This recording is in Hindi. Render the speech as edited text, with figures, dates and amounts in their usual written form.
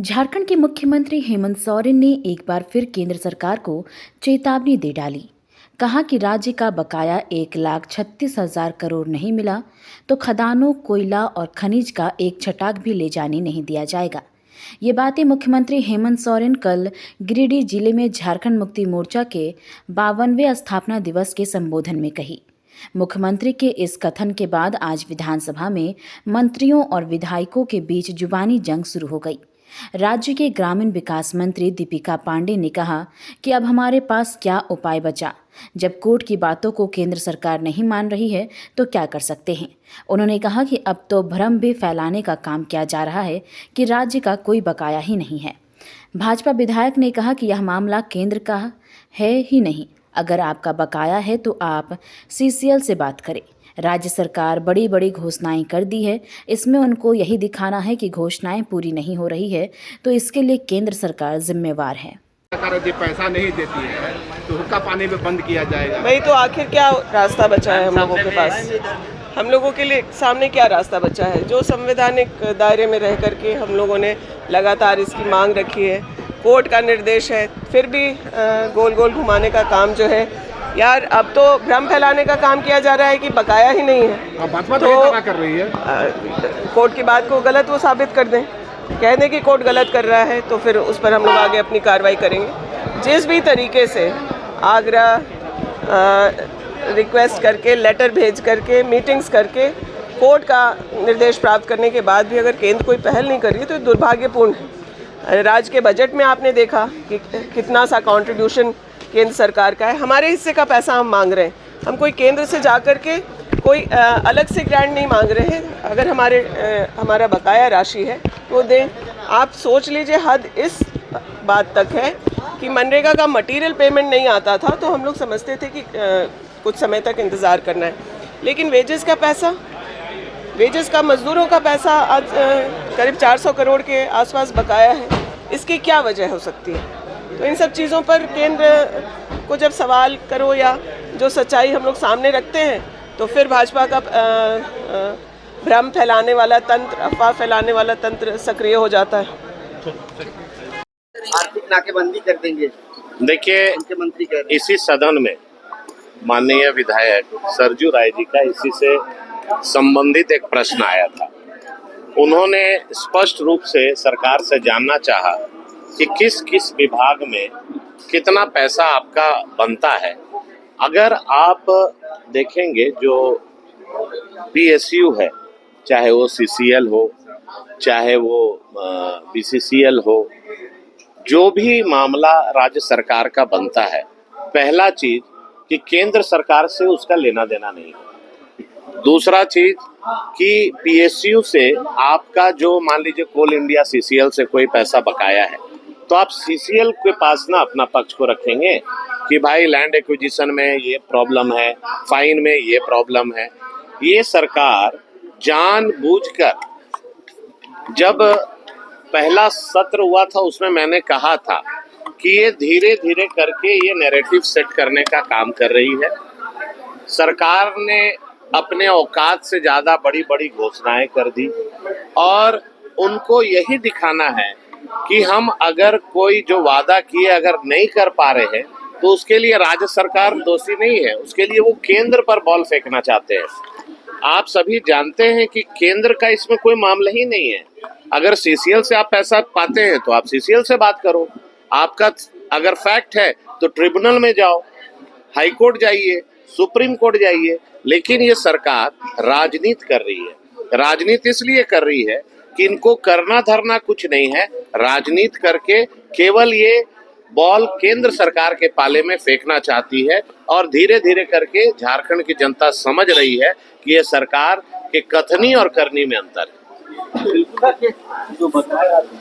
झारखंड के मुख्यमंत्री हेमंत सोरेन ने एक बार फिर केंद्र सरकार को चेतावनी दे डाली। कहा कि राज्य का बकाया 1,36,000 करोड़ नहीं मिला तो खदानों, कोयला और खनिज का एक छटाक भी ले जाने नहीं दिया जाएगा। ये बातें मुख्यमंत्री हेमंत सोरेन कल गिरिडीह जिले में झारखंड मुक्ति मोर्चा के 52वें स्थापना दिवस के संबोधन में कही। मुख्यमंत्री के इस कथन के बाद आज विधानसभा में मंत्रियों और विधायकों के बीच जुबानी जंग शुरू हो गई। राज्य के ग्रामीण विकास मंत्री दीपिका पांडे ने कहा कि अब हमारे पास क्या उपाय बचा। जब कोर्ट की बातों को केंद्र सरकार नहीं मान रही है तो क्या कर सकते हैं। उन्होंने कहा कि अब तो भ्रम भी फैलाने का काम किया जा रहा है कि राज्य का कोई बकाया ही नहीं है। भाजपा विधायक ने कहा कि यह मामला केंद्र का है ही नहीं। अगर आपका बकाया है तो आप सीसीएल से बात करें। राज्य सरकार बड़ी बड़ी घोषणाएं कर दी है, इसमें उनको यही दिखाना है कि घोषणाएं पूरी नहीं हो रही है, तो इसके लिए केंद्र सरकार जिम्मेवार है। सरकार जो पैसा नहीं देती है तो हुक्का पानी में बंद किया जाएगा। भाई तो आखिर क्या रास्ता बचा है हम लोगों के पास? हम लोगों के लिए सामने क्या रास्ता बचा है? जो संवैधानिक दायरे में रह करके हम लोगों ने लगातार इसकी मांग रखी है, कोर्ट का निर्देश है, फिर भी गोल गोल घुमाने का काम जो है यार, अब तो भ्रम फैलाने का काम किया जा रहा है कि बकाया ही नहीं है। भाजपा तो कर रही है। कोर्ट की बात को गलत वो साबित कर दें, कह दें कि कोर्ट गलत कर रहा है, तो फिर उस पर हम लोग आगे अपनी कार्रवाई करेंगे। जिस भी तरीके से आग्रह रिक्वेस्ट करके, लेटर भेज करके, मीटिंग्स करके कोर्ट का निर्देश प्राप्त करने के बाद भी अगर केंद्र कोई पहल नहीं कर रही तो दुर्भाग्यपूर्ण है। राज्य के बजट में आपने देखा कि कितना सा कंट्रीब्यूशन केंद्र सरकार का है। हमारे हिस्से का पैसा हम मांग रहे हैं। हम कोई केंद्र से जा कर के कोई अलग से ग्रांट नहीं मांग रहे हैं। अगर हमारा बकाया राशि है तो दें। आप सोच लीजिए, हद इस बात तक है कि मनरेगा का मटेरियल पेमेंट नहीं आता था तो हम लोग समझते थे कि कुछ समय तक इंतज़ार करना है, लेकिन वेजेस का पैसा, वेजेस का, मजदूरों का पैसा आज करीब 400 करोड़ के आसपास बकाया है। इसकी क्या वजह हो सकती है? तो इन सब चीज़ों पर केंद्र को जब सवाल करो या जो सच्चाई हम लोग सामने रखते हैं तो फिर भाजपा का भ्रम फैलाने वाला तंत्र, अफवाह फैलाने वाला तंत्र सक्रिय हो जाता है। आर्थिक नाकेबंदी कर देंगे। देखिए, मुख्यमंत्री कह रहे हैं। इसी सदन में माननीय विधायक सरजू राय जी का इसी से संबंधित एक प्रश्न आया था। उन्होंने स्पष्ट रूप से सरकार से जानना चाहा कि किस किस विभाग में कितना पैसा आपका बनता है। अगर आप देखेंगे जो पीएसयू है, चाहे वो सीसीएल हो, चाहे वो बीसीसीएल हो, जो भी मामला राज्य सरकार का बनता है, पहला चीज कि केंद्र सरकार से उसका लेना देना नहीं है। दूसरा चीज कि पीएसयू से आपका जो मान लीजिए कोल इंडिया सीसीएल से कोई पैसा बकाया है तो आप सीसीएल के पास ना अपना पक्ष को रखेंगे कि भाई लैंड एक्विजिशन में ये प्रॉब्लम है, फाइन में ये प्रॉब्लम है। ये सरकार जानबूझकर, जब पहला सत्र हुआ था उसमें मैंने कहा था कि ये धीरे धीरे करके ये नैरेटिव सेट करने का काम कर रही है। सरकार ने अपने औकात से ज्यादा बड़ी बड़ी घोषणाएं कर दी और उनको यही दिखाना है कि हम अगर कोई जो वादा किए अगर नहीं कर पा रहे हैं तो उसके लिए राज्य सरकार दोषी नहीं है, उसके लिए वो केंद्र पर बॉल फेंकना चाहते हैं। आप सभी जानते हैं कि केंद्र का इसमें कोई मामला ही नहीं है। अगर सीसीएल से आप पैसा पाते हैं तो आप सीसीएल से बात करो। आपका अगर फैक्ट है तो ट्रिब्यूनल में जाओ, हाई कोर्ट जाइए, सुप्रीम कोर्ट जाइए। लेकिन ये सरकार राजनीति कर रही है। राजनीति इसलिए कर रही है कि इनको करना धरना कुछ नहीं है। राजनीति करके केवल ये बॉल केंद्र सरकार के पाले में फेंकना चाहती है और धीरे धीरे करके झारखंड की जनता समझ रही है कि ये सरकार के कथनी और करनी में अंतर है। जो बताया